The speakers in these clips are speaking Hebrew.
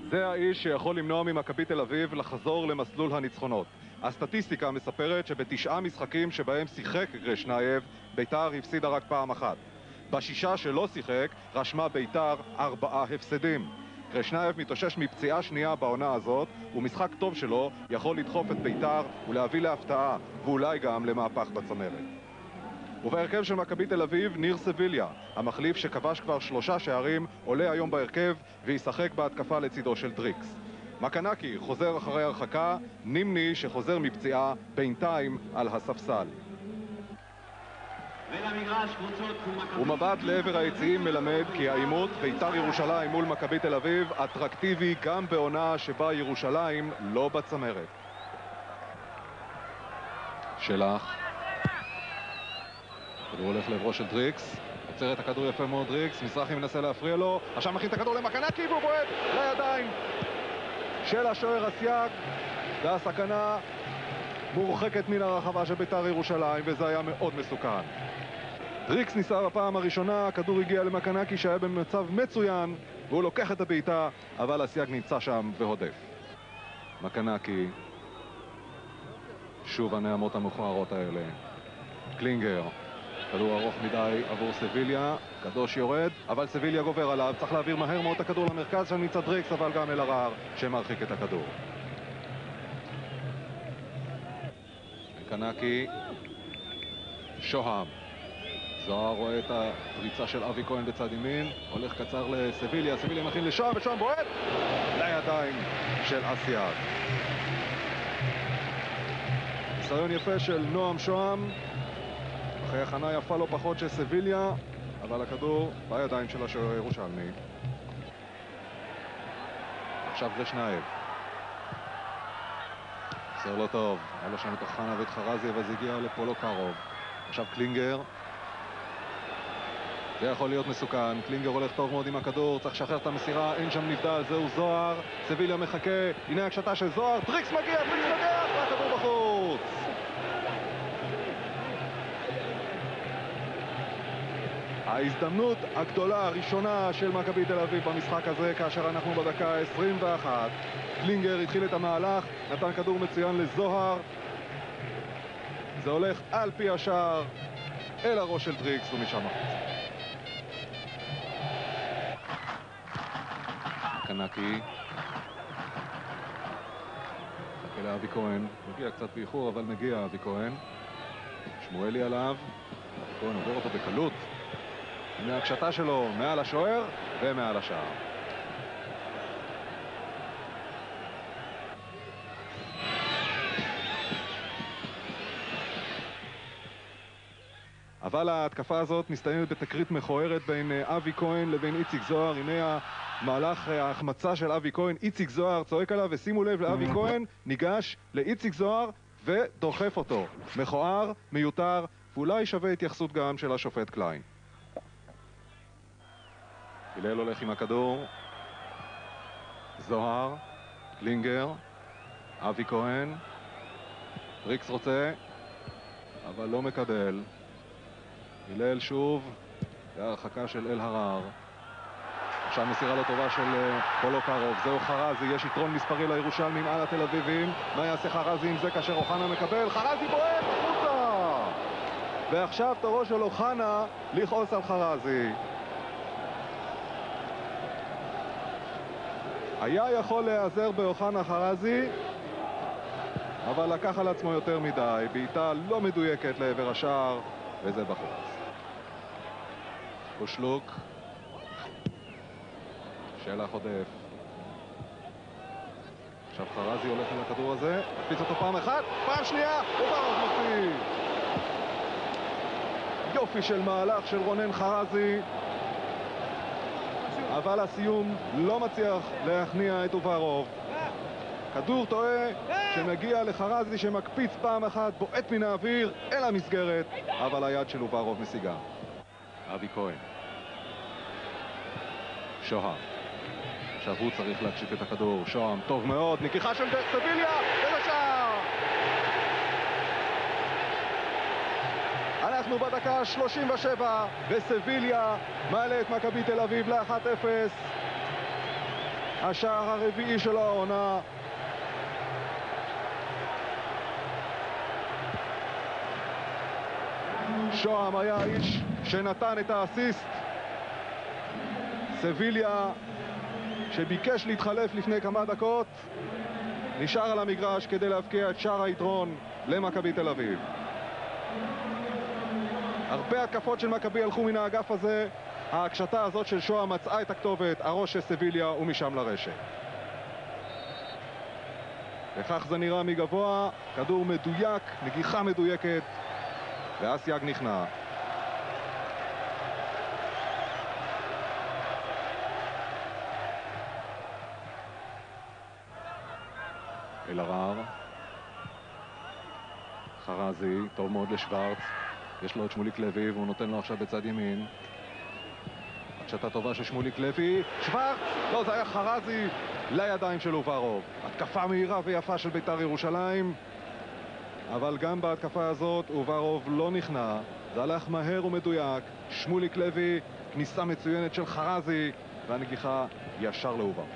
זה האיש שיכול למנוע ממכבי תל אביב לחזור למסלול הניצחונות. הסטטיסטיקה מספרת שבתשעה משחקים שבהם שיחק גרשנייב, ביתר הפסידה רק פעם אחת. בשישה שלא שיחק, רשמה ביתר 4 הפסדים. גרשנייב מתאושש מפציעה שנייה בעונה הזאת, ומשחק טוב שלו יכול לדחוף את ביתר ולהביא להפתעה, ואולי גם למהפך בצמרת. ובהרכב של מכבי תל אביב, ניר סביליה, המחליף שכבש כבר 3 שערים, עולה היום בהרכב וישחק בהתקפה לצידו של דריקס. מקנקי חוזר אחרי הרחקה, נימני שחוזר מפציעה בינתיים על הספסל. ומבט לעבר היציעים מלמד כי העימות ביתר ירושלים מול מכבי תל אביב אטרקטיבי גם בעונה שבה ירושלים לא בצמרת. שלח. הכדור הולך לעברו של דריקס, עוצר את הכדור יפה מאוד דריקס, מזרחי מנסה להפריע לו, עכשיו מכין את הכדור למקנקי והוא בועט לידיים של השוער אסייג, והסכנה מורחקת מן הרחבה של ביתר ירושלים וזה היה מאוד מסוכן. דריקס ניסה בפעם הראשונה, הכדור הגיע למקנקי שהיה במצב מצוין והוא לוקח את הבעיטה, אבל אסייג נמצא שם והודף. מקנקי, שוב הנעמות המכוערות האלה. קלינגר, כדור ארוך מדי עבור סביליה, קדוש יורד, אבל סביליה גובר עליו, צריך להעביר מהר מאוד את הכדור למרכז, שם נמצא דריקס, אבל גם אלהרר שמרחיק את הכדור. מקנקי, שוהם, זוהר רואה את הפריצה של אבי כהן בצד ימין, הולך קצר לסביליה, סביליה מכין לשוהם, ושוהם בועט לידיים של אסייג. ניסיון יפה של נועם שוהם, אחרי הכנה יפה לא פחות של סביליה, אבל הכדור בידיים של השוער הירושלמי. עכשיו גרשנייב. עושה לא טוב, היה לו שם את אוחנה ואת חרזי, אבל זה הגיע לפולוקרוב. עכשיו קלינגר. זה יכול להיות מסוכן, קלינגר הולך טוב מאוד עם הכדור, צריך לשחרר את המסירה, אין שם נבדל, זהו זוהר, סביליה מחכה, הנה הקשתה של זוהר, דריקס מגיע, והכדור בחוץ. ההזדמנות הגדולה הראשונה של מכבי תל אביב במשחק הזה, כאשר אנחנו בדקה 21. קלינגר התחיל את המהלך, נתן כדור מצוין לזוהר, זה הולך על פי השער אל הראש של דריקס ומשם החוצה. קנקי חכה לאבי כהן, מגיע קצת באיחור אבל מגיע אבי כהן, שמואלי עליו, אבי כהן עובר אותו בקלות, הנה הקשתה שלו מעל השוער ומעל השער. אבל ההתקפה הזאת מסתיימת בתקרית מכוערת בין אבי כהן לבין איציק זוהר. הנה המהלך ההחמצה של אבי כהן, איציק זוהר צועק עליו ושימו לב לאבי כהן, ניגש לאיציק זוהר ודוחף אותו. מכוער, מיותר, ואולי שווה התייחסות גם של השופט קליין. הלל הולך עם הכדור, זוהר, קלינגר, אבי כהן, דריקס רוצה, אבל לא מקבל. הלל שוב, והרחקה של אלהרר. עכשיו מסירה לא טובה של פולוקרוב, זהו חרזי, יש יתרון מספרי לירושלמים על התל אביבים. מה יעשה חרזי עם זה כאשר אוחנה מקבל? חרזי בועט החוצה! ועכשיו תורו של אוחנה לכעוס על חרזי. היה יכול להיעזר באוחנה חרזי, אבל לקח על עצמו יותר מדי, בעיטה לא מדויקת לעבר השער, וזה בחוץ. קושלוק, שלח עודף. עכשיו חרזי הולך על הכדור הזה, מקפיץ אותו פעם אחת, פעם שנייה, וברוב מוציא. יופי של מהלך של רונן חרזי, אבל הסיום לא מצליח להכניע את אוברוב. כדור טועה שמגיע לחרזי שמקפיץ פעם אחת, בועט מן האוויר אל המסגרת, אבל היד של אוברוב משיגה. אבי כהן, שוהם, עכשיו הוא צריך להקשיט את הכדור. שוהם טוב מאוד, נקיחה של סביליה ולשער. אנחנו בדקה 37 וסביליה מעלה את מכבי תל אביב ל-1-0. השער הרביעי של העונה. שוהם היה האיש שנתן את האסיסט. סביליה, שביקש להתחלף לפני כמה דקות, נשאר על המגרש כדי להבקיע את שער היתרון למכבי תל אביב. הרבה התקפות של מכבי הלכו מן האגף הזה. ההקשתה הזאת של שוהם מצאה את הכתובת, הראש של סביליה ומשם לרשת. וכך זה נראה מגבוה, כדור מדויק, נגיחה מדויקת, ואסייג נכנע. אלהרר, חרזי, טוב מאוד לשוורץ, יש לו את שמוליק לוי והוא נותן לו עכשיו בצד ימין. הקשתה טובה של שמוליק לוי, שוורץ, לא, זה היה חרזי לידיים של אוברוב. התקפה מהירה ויפה של בית"ר ירושלים, אבל גם בהתקפה הזאת אוברוב לא נכנע, זה הלך מהר ומדויק. שמוליק לוי, כניסה מצוינת של חרזי, והנגיחה ישר לאוברוב.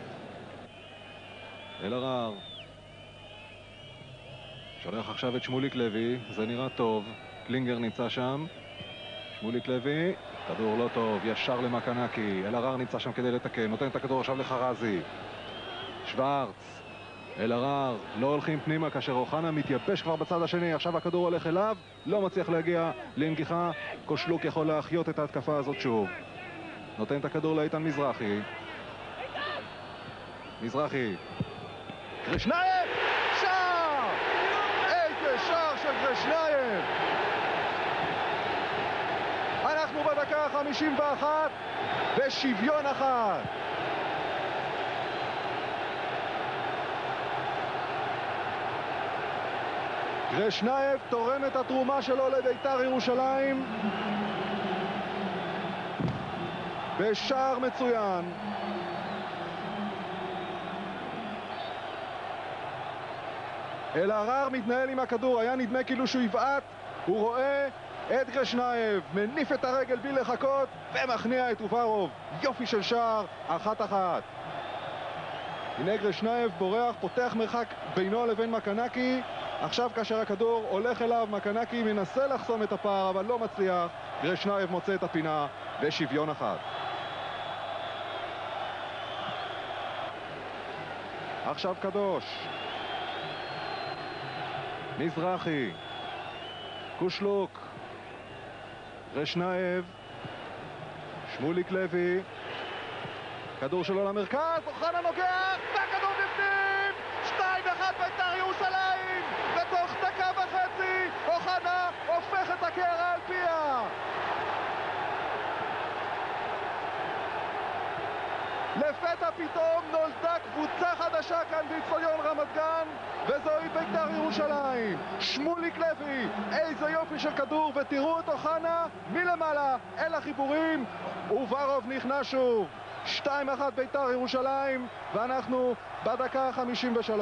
אלהרר שולח עכשיו את שמוליק לוי, זה נראה טוב, קלינגר נמצא שם, שמוליק לוי, כדור לא טוב, ישר למקנקי, אלהרר נמצא שם כדי לתקן, נותן את הכדור עכשיו לחרזי, שוורץ, אלהרר, לא הולכים פנימה כאשר אוחנה מתייבש כבר בצד השני, עכשיו הכדור הולך אליו, לא מצליח להגיע לנגיחה, קושלוק יכול להחיות את ההתקפה הזאת שוב, נותן את הכדור לאיתן מזרחי, מזרחי, קרשנייב, שער! איזה שער של קרשנייב! אנחנו בדקה ה-51 ושוויון אחד. קרשנייב תורם את התרומה שלו לבית"ר ירושלים בשער מצוין. אלהרר מתנהל עם הכדור, היה נדמה כאילו שהוא יבעט, הוא רואה את קרשנייב, מניף את הרגל בלי לחכות ומכניע את אוברוב. יופי של שער, 1-1. הנה קרשנייב בורח, פותח מרחק בינו לבין מקנקי. עכשיו כאשר הכדור הולך אליו, מקנקי מנסה לחסום את הפער אבל לא מצליח. קרשנייב מוצא את הפינה ושוויון אחד. עכשיו קדוש, מזרחי, קושלוק, קרשנייב, שמוליק לוי, כדור שלו למרכז, אוחנה נוגע, והכדור בפנים, 2-1 בית"ר ירושלים, בתוך דקה וחצי, אוחנה הופך את הקערה על פיה. לפתע פתאום נולדה קבוצה חדשה כאן באצטדיון רמת גן, וזוהי בית"ר ירושלים. שמוליק לוי, איזה יופי של כדור, ותראו את אוחנה מלמעלה אל החיבורים. אוברוב נכנע שוב. 2-1 בית"ר ירושלים, ואנחנו בדקה ה-53.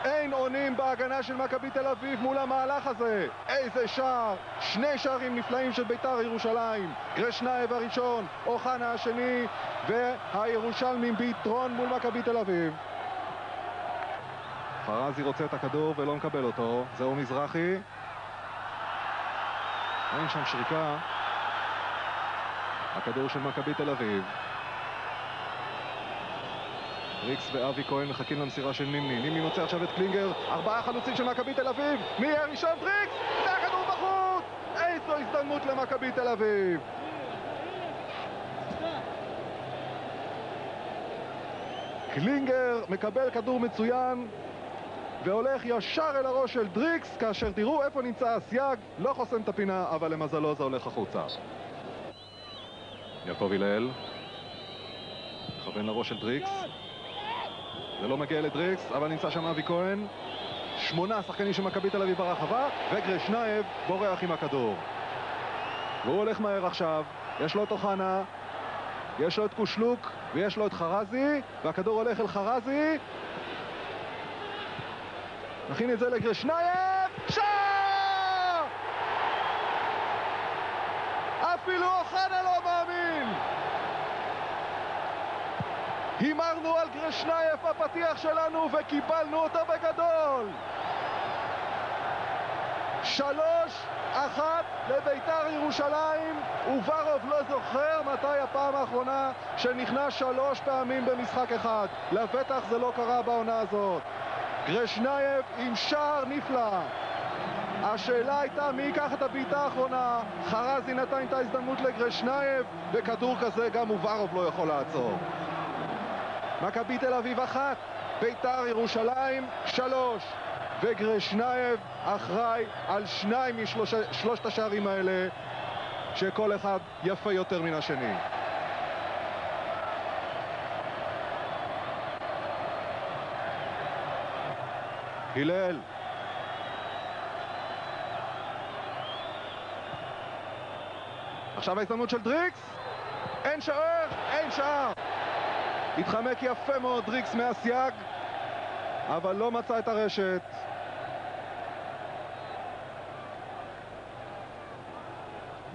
אין עונים בהגנה של מכבי תל אביב מול המהלך הזה. איזה שער, שני שערים נפלאים של בית"ר ירושלים. קרשנייב הראשון, אוחנה השני, והירושלמים ביתרון מול מכבי תל אביב. חרזי רוצה את הכדור ולא מקבל אותו, זהו מזרחי, אין שם שריקה. הכדור של מכבי תל אביב. ריקס ואבי כהן מחכים למסירה של נימני. נימני מוצא עכשיו את קלינגר, 4 חלוצים של מכבי תל אביב. מי יהיה ראשון? ריקס, והכדור בחוץ. איזו הזדמנות למכבי תל אביב. קלינגר מקבל כדור מצוין והולך ישר אל הראש של דריקס, כאשר תראו איפה נמצא אסייג, לא חוסם את הפינה, אבל למזלו זה הולך החוצה. יעקב הלל מכוון לראש של דריקס, זה לא מגיע לדריקס, אבל נמצא שם אבי כהן. 8 שחקנים של מכבי תל אביב ברחבה, וקרשנייב בורח עם הכדור. והוא הולך מהר עכשיו, יש לו את אוחנה, יש לו את קושלוק, ויש לו את חרזי, והכדור הולך אל חרזי. נכין את זה לקרשנייב, שער! אפילו אוחנה לא מאמין! הימרנו על גרשנייף בפתיח שלנו וקיבלנו אותו בגדול! 3-1 לביתר ירושלים, וברוב לא זוכר מתי הפעם האחרונה שנכנס 3 פעמים במשחק אחד. לבטח זה לא קרה בעונה הזאת. גרשנייף עם שער נפלא. השאלה הייתה מי ייקח את הבעיטה האחרונה. חרזי נתן את ההזדמנות לגרשנייף, וכדור כזה גם וברוב לא יכול לעצור. מכבי תל אביב 1, ביתר ירושלים 3, וגרשנייב אחראי על 2 משלושת השערים האלה, שכל אחד יפה יותר מן השני. הלל, עכשיו ההזדמנות של דריקס, אין שער, אין שער. התחמק יפה מאוד דריקס מהסייג, אבל לא מצא את הרשת.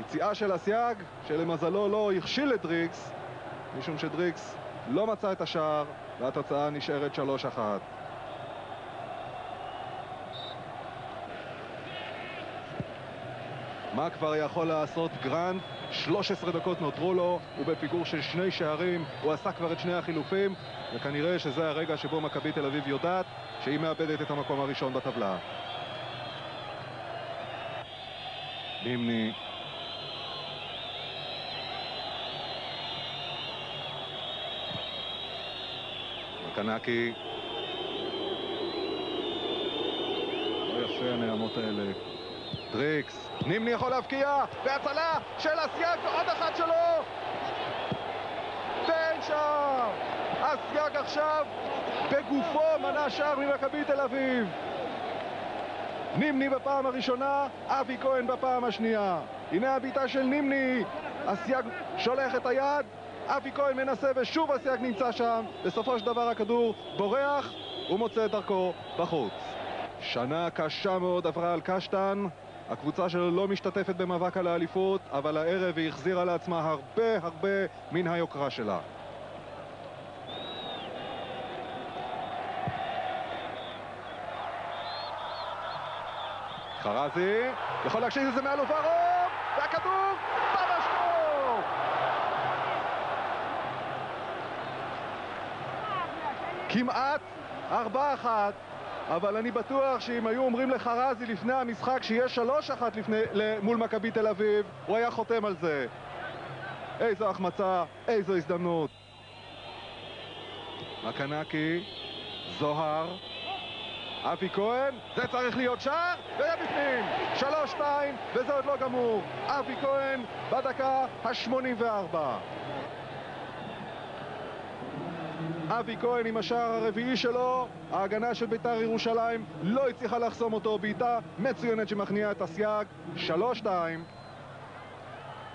יציאה של הסייג, שלמזלו לא הכשיל את דריקס, משום שדריקס לא מצא את השער, והתוצאה נשארת 3-1. מה כבר יכול לעשות גרנט? 13 דקות נותרו לו, הוא בפיגור של 2 שערים, הוא עשה כבר את 2 החילופים, וכנראה שזה הרגע שבו מכבי תל אביב יודעת שהיא מאבדת את המקום הראשון בטבלה. נימני, מקנקי, לא יפה הנעמות האלה. דריקס, נימני יכול להבקיע, והצלה של הסייג ועוד אחת שלו, ואין שער. הסייג עכשיו בגופו מנע שער ממכבי תל אביב. נימני בפעם הראשונה, אבי כהן בפעם השנייה. הנה הבעיטה של נימני, הסייג שולח את היד, אבי כהן מנסה ושוב הסייג נמצא שם. בסופו של דבר הכדור בורח ומוצא את דרכו בחוץ. שנה קשה מאוד עברה על קשטן. הקבוצה שלו לא משתתפת במאבק על האליפות, אבל הערב היא החזירה לעצמה הרבה מן היוקרה שלה. חרזי יכול להקשיב את זה מעל וברוב, והכדור במשקוף! כמעט 4-1, אבל אני בטוח שאם היו אומרים לחרזי לפני המשחק שיש 3-1 מול מכבי תל אביב, הוא היה חותם על זה. איזו החמצה, איזו הזדמנות. מקנקי, זוהר, אבי כהן, זה צריך להיות שער, והיה בפנים. 3-2, וזה עוד לא גמור. אבי כהן בדקה ה-84. אבי כהן עם השער הרביעי שלו, ההגנה של ביתר ירושלים לא הצליחה לחסום אותו. בעיטה מצוינת שמכניעה את הסייג. 3-2.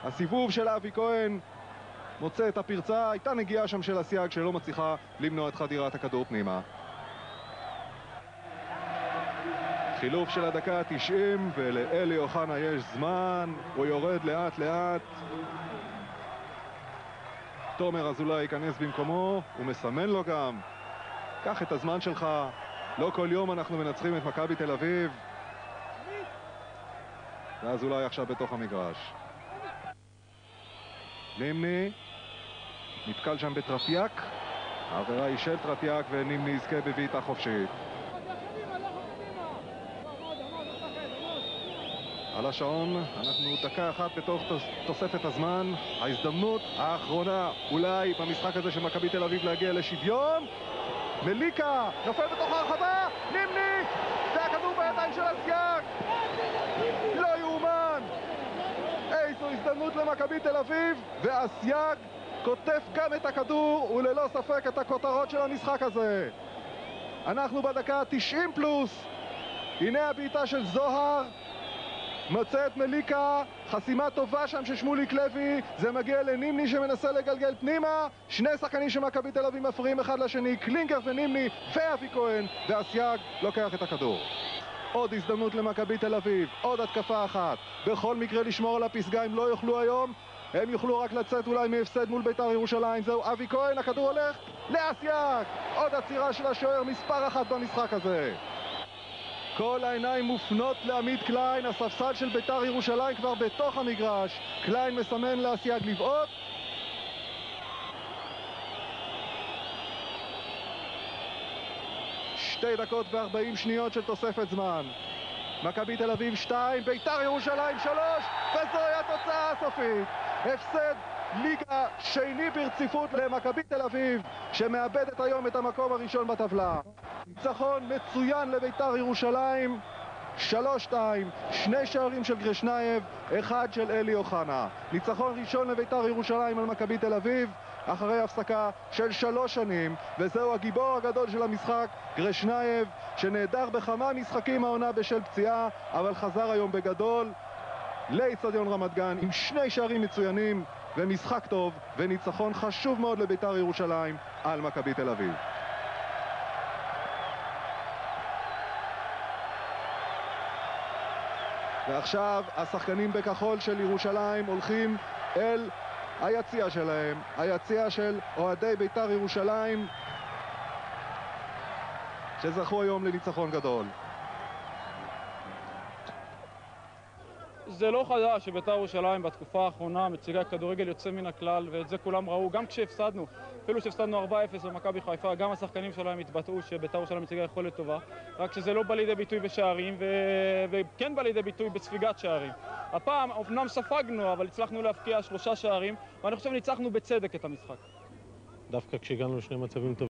הסיבוב של אבי כהן מוצא את הפרצה, הייתה נגיעה שם של הסייג שלא מצליחה למנוע את חדירת הכדור פנימה. חילוף של הדקה ה-90, ולאלי אוחנה יש זמן, הוא יורד לאט לאט. תומר אזולאי ייכנס במקומו, הוא מסמן לו גם, קח את הזמן שלך, לא כל יום אנחנו מנצחים את מכבי תל אביב. ואזולאי עכשיו בתוך המגרש. נימני נתקל שם בטרפיאק, העבירה היא של טרפיאק ונימני יזכה בבעיטה חופשית. על השעון, אנחנו דקה אחת בתוך תוספת הזמן. ההזדמנות האחרונה אולי במשחק הזה של מכבי תל אביב להגיע לשוויון. מליקה נופל בתוך הרחבה, נימני, והכדור בידיים של הסייג. לא יאומן. איזו הזדמנות למכבי תל אביב, והסייג כותף גם את הכדור וללא ספק את הכותרות של המשחק הזה. אנחנו בדקה 90 פלוס. הנה הבעיטה של זוהר, מוצא את מליקה, חסימה טובה שם של שמוליק לוי, זה מגיע לנימני שמנסה לגלגל פנימה. 2 שחקנים של מכבי תל אביב מפריעים אחד לשני, קלינגר ונימני ואבי כהן, והסייג לוקח את הכדור. עוד הזדמנות למכבי תל אביב, עוד התקפה אחת. בכל מקרה לשמור על הפסגה, אם לא יוכלו היום, הם יוכלו רק לצאת אולי מהפסד מול בית"ר ירושלים. זהו אבי כהן, הכדור הולך לאסיאק. עוד עצירה של השוער, מספר 1 במשחק הזה. כל העיניים מופנות לעמית קליין, הספסל של בית"ר ירושלים כבר בתוך המגרש. קליין מסמן לאסיאק לבעוט. שתי דקות ו40 שניות של תוספת זמן. מכבי תל אביב 2, בית"ר ירושלים 3, וזוהי התוצאה הסופית. הפסד ליגה שני ברציפות למכבי תל אביב, שמאבדת היום את המקום הראשון בטבלה. ניצחון מצוין לבית"ר ירושלים, 3-2, 2 שערים של גרשנייב, 1 של אלי אוחנה. ניצחון ראשון לבית"ר ירושלים על מכבי תל אביב, אחרי הפסקה של 3 שנים, וזהו הגיבור הגדול של המשחק, גרשנייב, שנעדר בכמה משחקים העונה בשל פציעה, אבל חזר היום בגדול לאצטדיון רמת גן עם 2 שערים מצוינים ומשחק טוב וניצחון חשוב מאוד לבית"ר ירושלים על מכבי תל אביב. ועכשיו השחקנים בכחול של ירושלים הולכים אל היציע שלהם, היציע של אוהדי בית"ר ירושלים שזכו היום לניצחון גדול. זה לא חדש שבית"ר ירושלים בתקופה האחרונה מציגה כדורגל יוצא מן הכלל, ואת זה כולם ראו, גם כשהפסדנו, אפילו שהפסדנו 4-0 במכבי חיפה, גם השחקנים שלהם התבטאו שבית"ר ירושלים מציגה יכולת טובה, רק שזה לא בא לידי ביטוי בשערים, וכן בא לידי ביטוי בספיגת שערים. הפעם אמנם ספגנו, אבל הצלחנו להבקיע 3 שערים, ואני חושב ניצחנו בצדק את המשחק. דווקא כשהגענו לשני מצבים טובים